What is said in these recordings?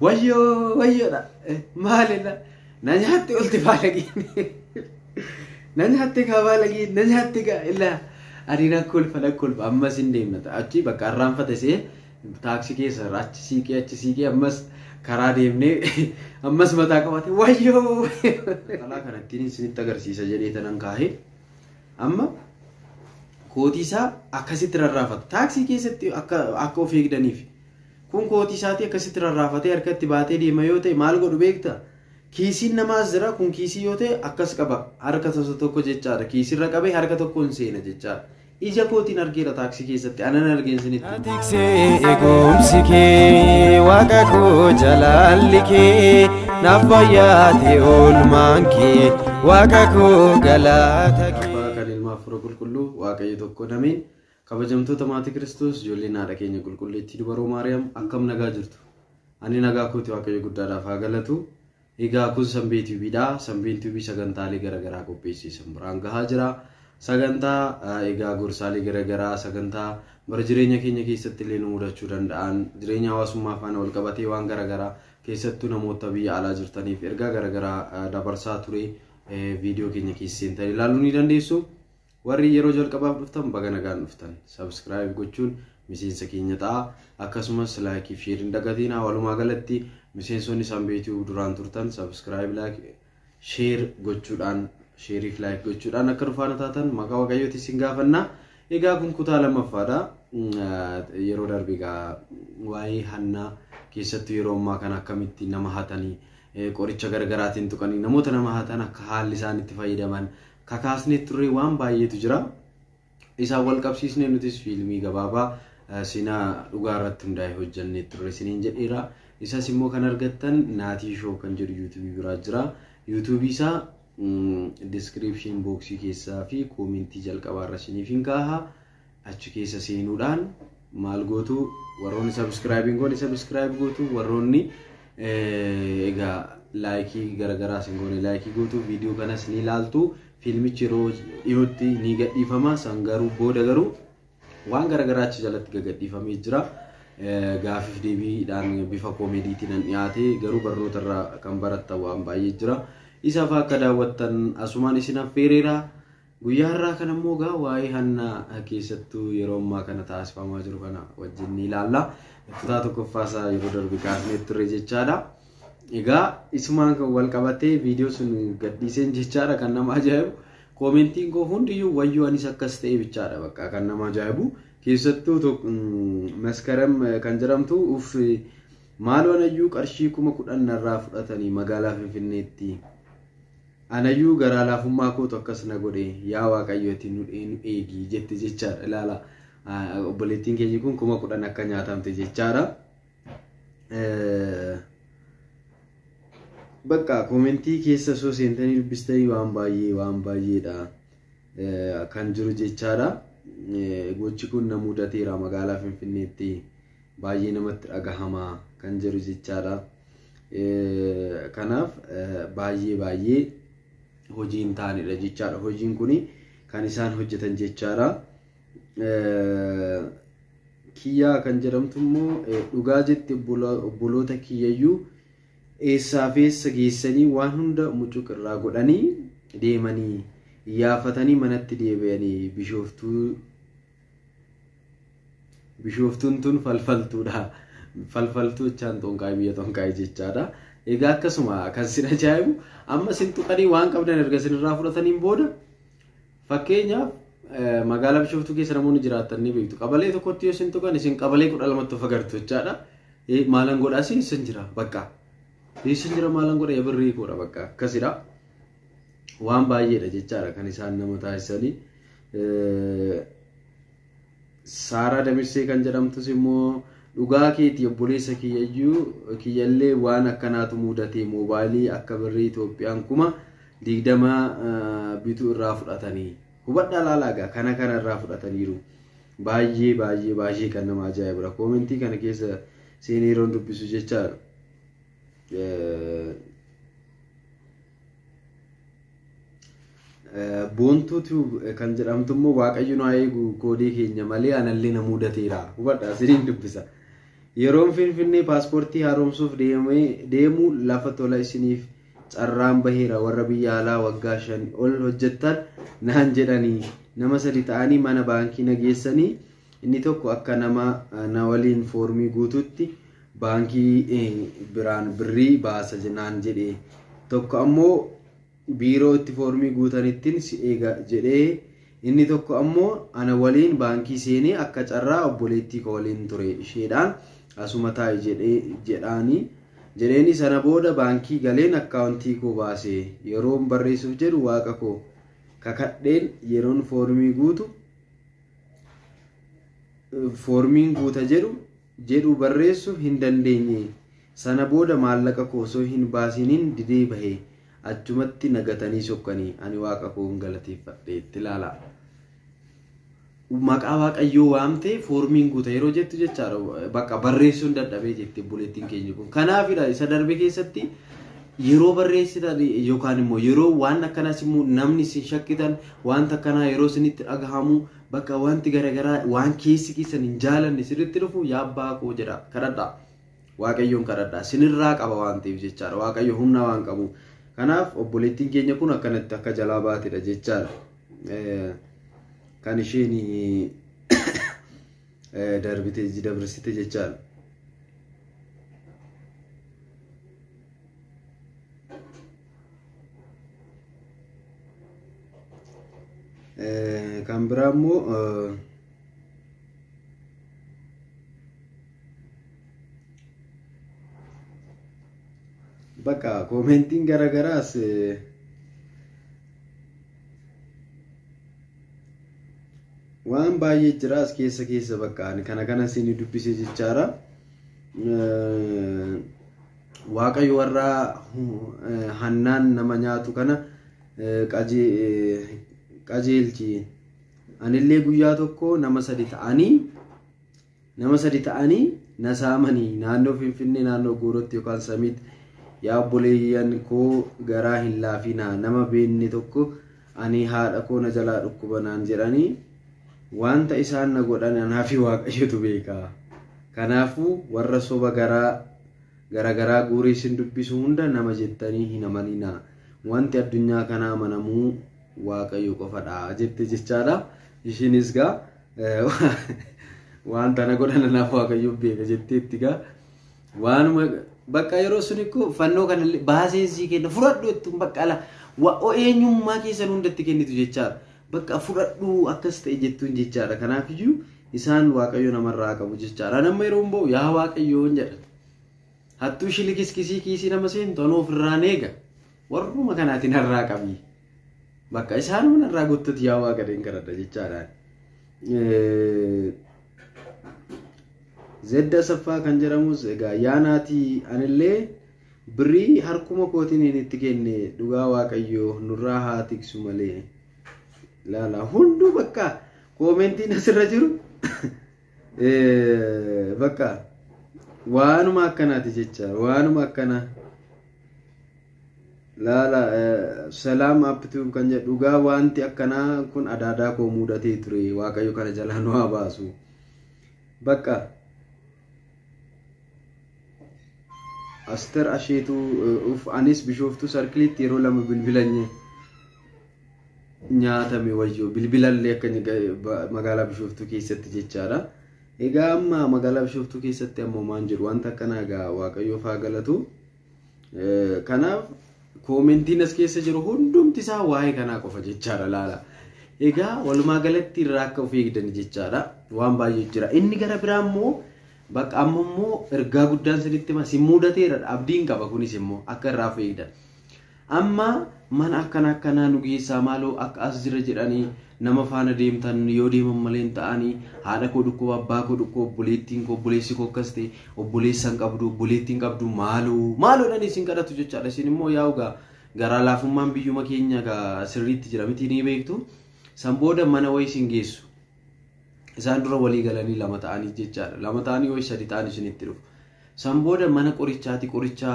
wayyo da maalila na nyaatti olti baalagini na nyaatti ka baalagi na nyaatti ka illa arina kolfa ammas hin deemnata achi bakka arraanfate see taaksii keessa achi siiqee ammas karaa deemnee ammas mataa qabate wayyo kalaa kanattiin isinitti agarsiisa jedhee tanan kaahee amma kootii isaa akkasitti rarraafata taaksii keessatti akka of eegdaniif kun kootii isaati akkasitti rarraafatee harkatti baatee deema yoo ta'e maal godhu beekta kiisiin namaas jira kun kiisii yoo ta'e akkas qaba harka tokko jechaadha kiisirra qabee harka tokkoon seena jechaadha ija kootiin argeera taaksii keessatti anan argeen isinitti tiksee eegumsi kee waaqa koo jalaalli kee naaf fayyaate oolmaan kee waaqa koo galaata kee fura qulqulluu waaqayyo tokko nameen kabajamtoota maatii Kiristoos ijoolleen haadha keenya qulqulleettii dubaroo Maariyaam akkam nagaa jirtu ani nagaa kooti waaqayyo guddaadhaaf haa galatu egaa kun sanbee tiiviidha sanbeen tiivii sagantaalee garagaraa qopheessisan biraan gahaa jira sagantaa egaa gorsaalee garagaraa sagantaa bara jireenya keenya keessatti illee nu mudachuu danda'an jireenya hawaasummaa faana wal qabatee waan garagaraa keessattuu namoota biyya alaa jirtaniif ergaa garagaraa dabarsaa ture viidiyoo keenya keessatti ta'e ilaaluu ni dandeessu warri yeroo jalqabaaf dhuftan baga nagaan dhuftan subscribe gochuun miseensa keenya ta'a akkasumas like fi share dagatiin walumaa galatti miseensonni sanbeetii duraan turtan subscribe like share gochuudhaan share fi like gochuudhaan akka dhufaana taatan maqaa waaqayyooti isin gaafanna egaa kun kutaa lammaffaadha yeroo darbe gaa waa'ee hannaa keessattuu yeroo ammaa kana akkamitti nama hatanii qoricha gargaraatiin tuqanii namoota nama hatan akka haalli isaan itti fayyadaman kakaasne turre waan baay'eetu jira isa wal qabsiisne nutis fiilmii gabaabaa sinaa dhugaa irratti hundaa'e hojjannee turre siniin jedheera isas immoo kan argattan naatii show kan jedhu YouTube biraa jira YouTube isaa description boxii keessaa fi commentii jalqabaa irra siniif hin kaaha achi keessa seenuudhaan maal gootu warroonni subscribing goone subscribe gootu warroonni egaa like garagaraa singoone like gootu video kanas ni ilaaltu filmichi yeroo dhiyootti ni gadhiifama sangaruu booda garuu waan garagaraatti jalatti gadhiifamee jira gaafiif deebiidhaan bifa koomediitiin dhiyaate garuu barnoota irraa kan barattan waan baay'ee jira isaaf akka daawwattan asumaan isin affeereera guyyaa irraa kan ammoo gaa waa'ee hannaa keessattuu yeroo ammaa kana taasifamaa jiru kana wajjin ni ilaalla kutaa tokkoffaasaa yeroo darbe kaasnee turre jechaadha egaa isumaan kan wal qabatee viidiyoo sun gadhiiseen jechaadha kan nama ajaa'ibu koomentiin koo hundiyyuu wayyoo anis akkas ta'e bichaadha bakka kan nama ajaa'ibu keessattuu maskaram kan jedhamtu uf maaloo anayyuu qarshii 10,000 irraa fudhatanii magaalaa Finfinneetti anayyuu garaa laafummaa kootu akkas na godhe yaa waaqayyooti nu eegi jetti jechaadha ilaala obboleettiin keenya kun 10,000 akka nyaatamte jechaadha bakka komentii keessa soo seentanii dubbistanii waan baay'eedha kan jiru jechaadha gochi kun na mudateera magaalaa Finfinneetti baay'ee namatti dhagahamaa kan jiru jechaadha kanaaf baay'ee hojiin taanidha jechaadha hojiin kuni kan isaan hojjetan jechaadha kiyyaa kan jedhamtu immoo dhugaa jetti obboloota kiyyayyuu eessaafeessa geessanii waan hunda mucuq irraa godhanii deemanii iyyafatanii manatti deebi'anii bishooftuun tun falfaltuudha falfaltuu jechaan tonqaay biyya tonqaay jechaadha egaa akkasuma kan sin ajaa'ibu amma sin tuqanii waan qabdan erga sin irraa fudhataniin booda fakkeenyaaf magaalaa bishooftuu keessa namoonni jiraatan ni beektu qabalee tokkotti yoo sin tuqan isin qabalee 12 of agartu jechaadha maalan godhaa sin jira bakka isin jira maalan godha yabirrii godha bakka akkasidha waan baay'eedha jechaadha kan isaan nama taasisanii Saaraa Damisee kan jedhamtus immoo dhugaa keetii obboleessa kiyyallee waan akkanaatu mudate moobaayilii akka birrii Itoophiyaan 20 bituu irraa fudhatanii hubadhaa laalaagaa kana irraa fudhataniiru baay'ee kan nama ajaa'ibudha koomentii kana keessa seenee yeroon dubbisu jechaadha boontuutu kan jedhamtummoo waaqayyo nu eegu koodee keenya malee anallee na mudateera hubadhaa siniin dubbisa yeroon Finfinnee paaspoortii haaromsuuf deemu lafa tola isiniif carraan baheera warra biyya alaa waggaa 5 ol hojjettan naan jedhanii nama 3 ta'anii mana baankii nageessanii inni tokko akka nama na waliin foormii guututti baankii biraan birrii baasa naan jedhee tokko ammoo biiroo itti foormii guutanittiin si eega jedhee inni tokko ammoo ana waliin baankii seenee akka carraa obboleettii koo waliin ture isheedhaan asuma taa'e jedheeni sana booda baankii galeen akkaawuntii koo baase yeroon barreessuuf jedhu waaqa koo kakadheen yeroon foormiin guuta jedhu barreessuuf hin dandeenye sana booda maallaqa koo osoo hin baasiniin didee bahee achumatti nagatanii sokkanii ani waaqa koo galateeffadhe itti ilaala maqaa waaqayyoo waamtee foormiin guuta yeroo jettu jechaadha bakka barreessuun dadhabee jetti buleettiin keenya kun kanaafidha isa darbe keessatti yeroo barreessitan yookaan immoo yeroo waan akkanaas immoo namni si shakkitan wanta akkanaa yeroo isinitti dhagahamu bakka wanti garagaraa waan keessi keessan hin jaalanne sirriitti dhufu yaa abbaa koo jedha kadhadha waaqayyoon kadhadha sinirraa qaba waan ta'eef jechaadha waaqayyo humna waan qabu kanaaf obboleettiin keenya kun akkanatti akka jalaa baatedha jechaadha kan isheen darbitee dabarsite jechaadha. Kan biraa immoo bakka koomentiin garagaraas waan baay'ee jira as keessa bakka kana isin dubbise jechaadha. Waaqayyo warra hannaan nama nyaatu kana qajeelchi anillee guyyaa tokko nama 3 ta'anii nasaamanii naannoo Finfinnee naannoo Goorootti yookaan Samiit yaa obboleeyyan koo garaa hin laafina nama beenne tokko ani haadha koo na jalaa dhukkubanaan jedhanii wanta isaan na godhan anaafi waaqayyotu beeka kanaafuu warra soba garaa guurii sin dubbisu hunda nama jettanii hin amanina wanti addunyaa kana amanamuu waaqayyo qofadha jette jechaadha ishinis gaa wanta na godhan anaaf waaqayyo beeka jetteetti gaa waanuma bakka yeroo suniko fannoo kana baaseensi kenna furadhu ettum bakka ala wa eenyummaa keessan hundatti kennitu jechaadha bakka furadhu akkas ta'e jettuun jechaadha kanaaf iyyuu isaan waaqayyo namarraa qabu jechaadha nama yeroo mboo yaa waaqayyo jedha hattuu shilikiskisii kiisii nama seentu anoof irraa neega warruma kanaatiin harraa qabii bakka isaan irraa guututti yaa waaqayyoon kadhadha jechaadha. Zedda Saffaa kan jedhamus egaa yaanaati anillee birrii harkuma kootiin itti kenne dhugaa waaqayyo nurraa haa tiksu malee laala hundu bakka koomentiin asirra jiru bakka waanuma akkanaati jecha waanuma akkana laala salaam appituu kan jedhu dhugaa wanti akkanaa kun adaadaa koo mudatee ture waaqayyo kana jalaa nu haa baasu bakka Aster asheetu uf anis bishooftu sarkilitti yeroo lama bilbilanye nyaatame wayyo bilbilallee akka magaalaa bishooftu keessatti jechaadha. Egaa amma magaalaa bishooftu keessatti ammoo maan jiru wanta akkana egaa waaqayyoof haa galatu. Kanaaf koomentiin as keessa jiru hundumti isaa waa'ee kanaa qofa jechaadha laala. Egaa walumaa galatti irraa akka of eegdan jechaadha waan baay'ee jira. Inni gara biraa immoo bakka ammoo ergaa guddaan sirriitti ma simuudateera abdiin qaba kunis immoo akka irraa of eegdan. Amma mana akkana nu geessaa maaloo akka as jira jedhanii nama faana deemtan yoo deeman malee ta'anii haadha koo dhukkoo abbaa koo dhukkoo obboleettiin koo obboleessi koo akkas ta'e obboleessan qabdu obboleettiin qabdu maaloodhaan isin kadhatu jechaadha. Isin immoo yaa'ugaa garaa laafummaan biyyuma keenya gaa sirriitti jira miti ni beektu san booda mana wayii isin geessu. Isaan dura walii galanii lama ta'anii jechaadha. Lama ta'anii yoo sadi ta'anii isinitti dhufu. San booda mana qorichaati qoricha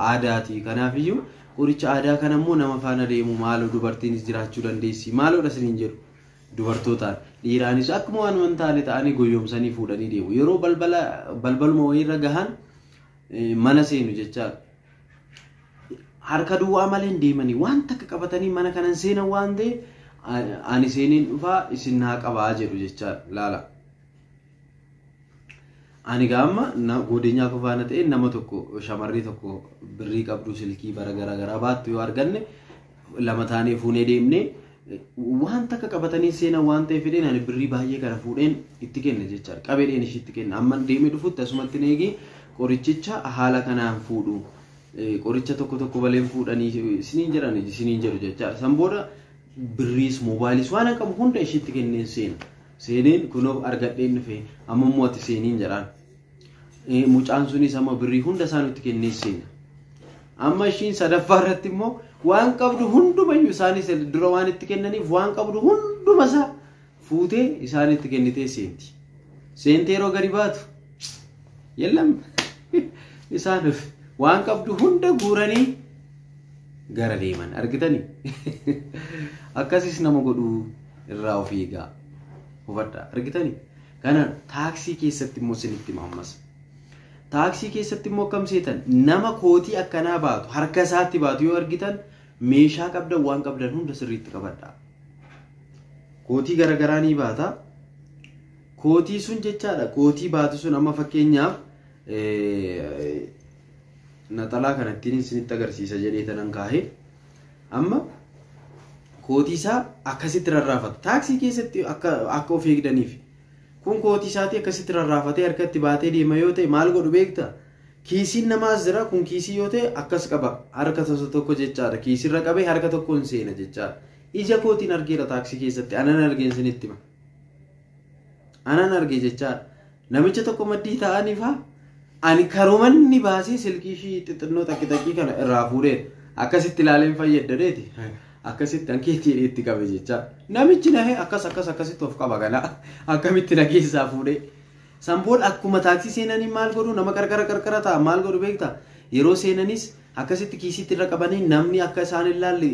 aadaati. Kanaaf iyyuu qoricha aadaa kana immoo nama faana deemu maaloo dubartiinis jiraachuu dandeessi. Maaloodha isiniin jedhu dubartootaan. dhiiraanis akkuma waan wantaale ta'anii goyoomsanii fuudhanii deemu yeroo balbaluma wayirra gahan mana seenu jecha harka duwwaa malee deemanii waan takka qabatanii mana kanan seenan waan ta'e ani seeniin dhufaa isin haa qabaa jedhu jecha laala ani gaamma godinyaa kofaana ta'e nama tokko shamarrii tokko birrii qabdu silkii bara garaa baattu yoo arganne lama taanee fuunee deemne waan takka qabatanii seenan waan ta'e fedheen ani birrii baay'ee kana fuudheen itti kenne jecha qabeedheen ishii itti kenne amma deemee dhufutti asumatti neegi qorichicha haala kanaan fuudhu qoricha tokko baleen fuudhanii isiniin jedhu jecha san booda birriis moobaayilis waan qabu hunda ishii itti kenneen seeneen kunoo argadheen dhufe amma immoo ati seeniin jedhaan mucaan sunis amma birrii hunda isaanitti kennee seena amma ishiin sadaffaa irratti immoo waan qabdu hundumayyuu isaanis dura waan itti kennaniif waan qabdu hunduma isaa fuutee isaanitti kennitee seenti yeroo gadi baatu yellam isaan waan qabdu hunda guuranii gara deeman argitanii akkasis nama godhu irraa of eegaa hubadha argitanii kana taaksii keessatti immoo sinitti mammas taaksii keessatti immoo akkam seetan nama kootii akkanaa baatu harka isaatti baatu yoo argitan meeshaa qabdan waan qabdan hunda sirriitti qabadha kootii garagaraa ni baata kootii sun jechaadha kootii baatu sun amma fakkeenyaaf naxalaa kanattiin isinitti agarsiisa jedhee tanan kaahee amma kootii isaa akkasitti rarraafata taaksii keessatti akka of eegdaniif kun kootii isaati akkasitti rarraafatee harkatti baatee deema yoo ta'e maal godhu beekta kiisiin namaas jira kun kiisii yoo ta'e akkas qaba harka tokko jechaadha kiisirra qabee harka tokkoon seena jechaadha ija kootiin argeera taaksii keessatti anan argeen sinitti ma anan argee jechaadha namicha tokko maddii ta'aniifa ani karumanni baasee silkii fi xixinnoo takkitakkii kana irraa fuudhee akkasitti ilaaleen fayyadadeeti akkasitti ankeetii itti qabe jecha namichi nahe akkasitti of qaba kana akkamitti nageessaa fuudhee sambool akkuma taaksii seenanii maal godhu nama qarqara ta'a maal godhu beekta yeroo seenanis akkasitti kiisitti irra qabanii namni akka isaan ilaalle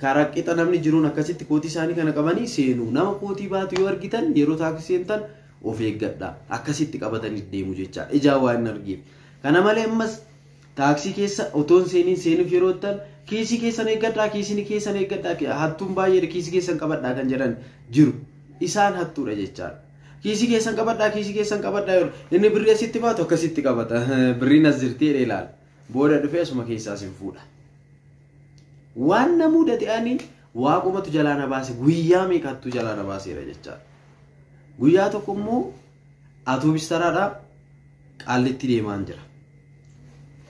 karaa qixa namni jiruun akkasitti kootii isaanii kana qabanii seenu nama kootii baatu yoo argitan yeroo taaksii seentan of eeggadha akkasitti qabatanii deemu jecha ijaa waan argeef kana malee ammas taaksii keessa otoon seenuuf yeroo tan kiisii keessan eeggadhaa kiisii keessan eeggadhaa hattuun baay'ee kiisii keessan qabadhaa kan jedhan jiru isaan hattuudha jechaadha kiisii keessan qabadhaa inni birrii asitti baatu akkasitti qabata birriin as jirtee ilaala booda dhufee asuma keessaa sin fuudha waan namuudha ta'anii waaqumatu jalaana baase guyyaa meeqattu jalaana baaseera jechaadha guyyaa tokko immoo atoobistaraadhaa qaallitti deemaan jira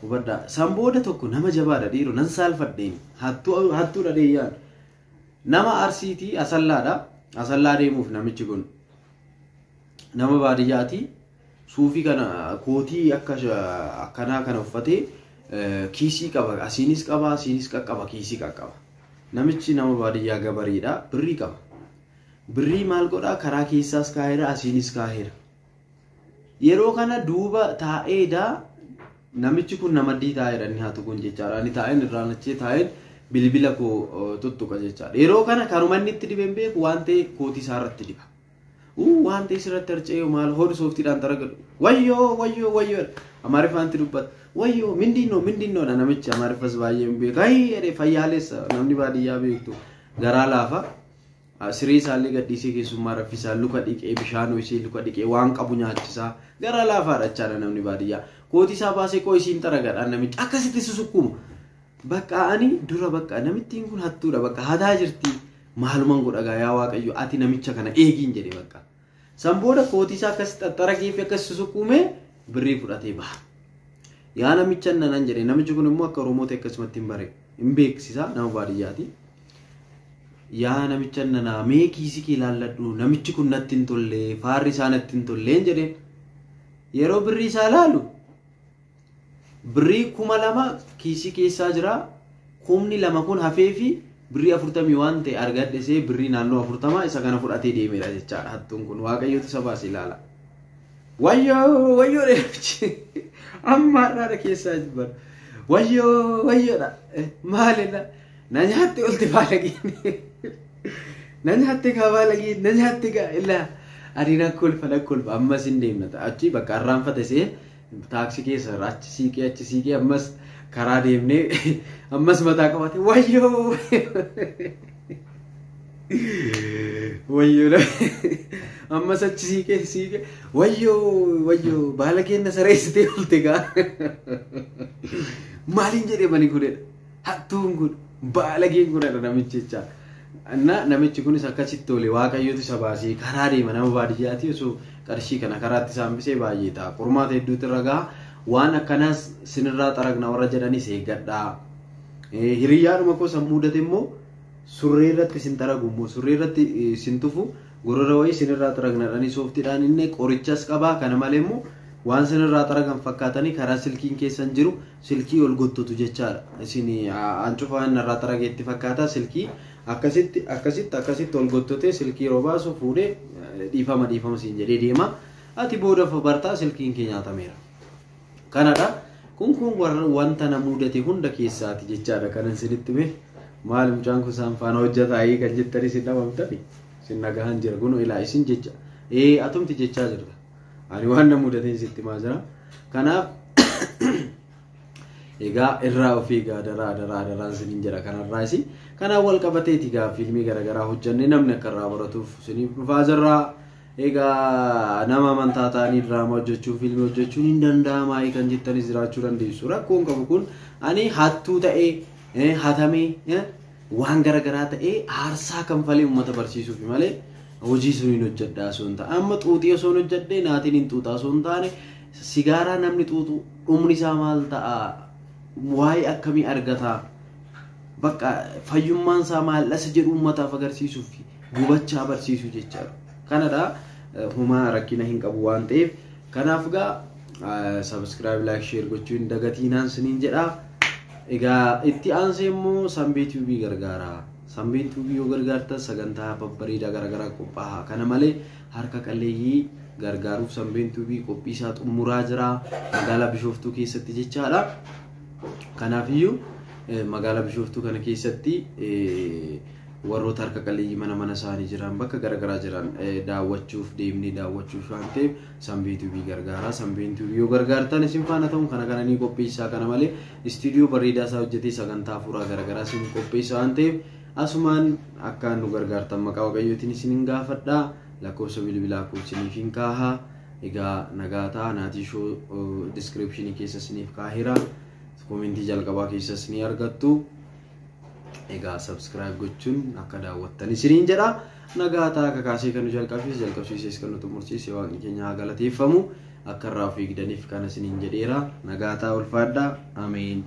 hubadha sambooda tokko nama jabaadha dhiiroo nan saalfadheen hattuu dhadheeyyaan nama arsiitii asallaa deemuuf namichi kun nama baadiyyaati suufii kana kootii akkanaa kana uffatee kiisii qaba asiinis qaqqaba kiisii qaqqaba namichi nama baadiyyaa gabariidha birrii qaba birrii maal godhaa karaa keessaas kaaheera asiinis kaaheera yeroo kana duuba taa'eedha namichi kun namaddii taa'eedha inni haatu kun jechaadha ani taa'een irraanachee taa'een bilbila koo tuttuqa jechaadha yeroo kana kanumanni itti dibeen beeku waan ta'e kootii isaa irratti diba waan ta'e sirratti harca'ee maal hoodhu sooftiidhaan taragadu wayyoo amaariffaanti dubbata wayyoo mindinnoodha namichi amaariffas baay'ee hin beeku jedhee fayyaalessa namni baadiyyaa beektu garaa laafa siree isaallee gadhiisee keessummaa raffisaa luka dhiqee bishaan ishee luka dhiqee waan qabu nyaachisaa garaa laafaadha jechaadha namni baadiyyaa kootii isaa baasee koo isiin taragadhaan namichi akkasitti susukkuma bakka ani dura bakka namittiin kun hattuudha bakka hataa jirti maalumaan godhagaa yaa waaqayyo ati namicha kana eegiin jedhe bakka sambooda kootii isaa akkasitti xaxxaragee fi akkas susukkume birrii fudhatee baha yaa namicha nanan jedhe namichi kun immoo akka oromoota akkasumatti hin beeksisaa nama baadiyyaati yaa namicha nanaa mee kiisii kee ilaalladhu namichi kun natti hin tolle faarri isaa natti hin tolleen jedheen yeroo birrii isaa ilaalu birrii 2,000 kiisii keessaa jira 2,000 kun hafee fi birrii 40 waan ta'e argadhesee birrii naannoo 40 isa kana fudhatee deemeera jechaadha hattuun kun waaqayyotu isa baase ilaala wayyoo deebichi amma har'aadha keessaa jibban wayyoodha maalidha na nyaatti olti baala gini nyaatti kabaa lagi nyaatti ga illa adina kolfa ammas hin deemna achi bakka arraanfate see taaksii keessa achi siiqee ammas karaa deemnee ammas mataa qabate wayyoo ammas achi siiqee wayyoo baala keenya sareessitee olte gaa maaliin jedhee bani kudedha hattuun kun baala keenya kudedha namichi jecha namichi kunis akkasitti tole waaqayyotu isa baasee karaa deema nama baadiyyaati osoo qarshii kana karaatti saambisee baay'ee ta'a qormaata hedduutti ragaa waan akkanaas sinirraa xaragna warra jedhanis eeggadhaa hiriyyaadhuma koo san mudate immoo surree irratti sin xaragu immoo surree irratti sin tufu gorora wayii sinirraa xaragnadhanii sooftiidhaan inni qorichas qabaa kana malee immoo waan sinirraa xaragan fakkaatanii karaa silkiin keessan jiru silkii ol gottotu jechaadha isin ancufaan irraa xarageetti fakkaata silkii akkasitti ol gottotee silkii yeroo baasu fuudhee dhiifama siin jedhee deema ati booda bartaa silkiin kee nyaatameera kanadha kun wanta na mudate hunda keessaati jechaadha kanan sinitti mee maal mucaan kun isaan faana hojjetaayii kan jettanii sin dhabamtani sin nagahan jira kun ilaa isin jecha atumti jechaa jirta ani waan na mudateen sitti maa jira kanaaf egaa irraa ofii daraa sinin jira kanarraa isi kanaan wal qabateeti gaa fiilmii garagaraa hojjannee namni akka irraa baratuuf siniif dhufaa jirraa egaa nama amantaa ta'anii diraamaa hojjechuu fiilmii hojjechuun hin danda'amaa kan jettanis jiraachuu dandeessu rakkoon qabu kun ani hattuu ta'ee hatamee waan garagaraa ta'ee aarsaa kan falee uummata barsiisuuf malee hojii sun hin hojjedhaa osoo hin taane amma xuuxii osoo hin hojjedhee naatiin hin xuuxaa osoo hin taane sigaaraa namni xuuxu dhumni isaa maal ta'a waa'ee akkamii argataa bakka fayyummaan isaa maal dhasa jedhu uummataaf agarsiisuuf gubachaa barsiisu jechaadha kanadha humaa rakkina hin qabu waan ta'eef kanaaf gaa subscribe like share gochuu hin dagatiinaan siniin jedhaa egaa itti aansee immoo Sanbee TV gargaara Sanbee TV yoo gargaartan sagantaa babbariidaa garagaraa qophaa'aa kana malee harka qalleeyyii gargaaruuf Sanbee TV qophii isaa xumuraa jira magaalaa Bishooftuu keessatti jechaadha kanaafiyyuu magaalaa Bishooftuu kana keessatti warroota harka qalleeyyii mana isaanii jiran bakka garagaraa jiran daawwachuuf deemnee daawwachuuf waan ta'eef Sanbee TV gargaara Sanbee TV yoo gargaartan isin faana ta'uun kana ni qopheessaa kana malee istiidiyoo bareedaa isaa hojjetee sagantaa fuuraa garagaraa isin qopheessaa waan ta'eef asumaan akka nu gargaartan maqaa waaqayyootiin isin gaafadhaa lakkoofsa bilbilaa koo isiniif hin kaahaa egaa nagaataa naatii shoo descriptionii keessa isiniif kaaheera komentii jalqabaa keessas ni argattu egaa subscribe gochuun akka daawwattan isiniin jedha nagaataa akka kaasee kan nu jalqabsiises kan nu xumursiise waaqni keenya haa galateeffamu akka irraa of eegdaniif kan isiniin jedheera nagaataa ulfaadhaa ameen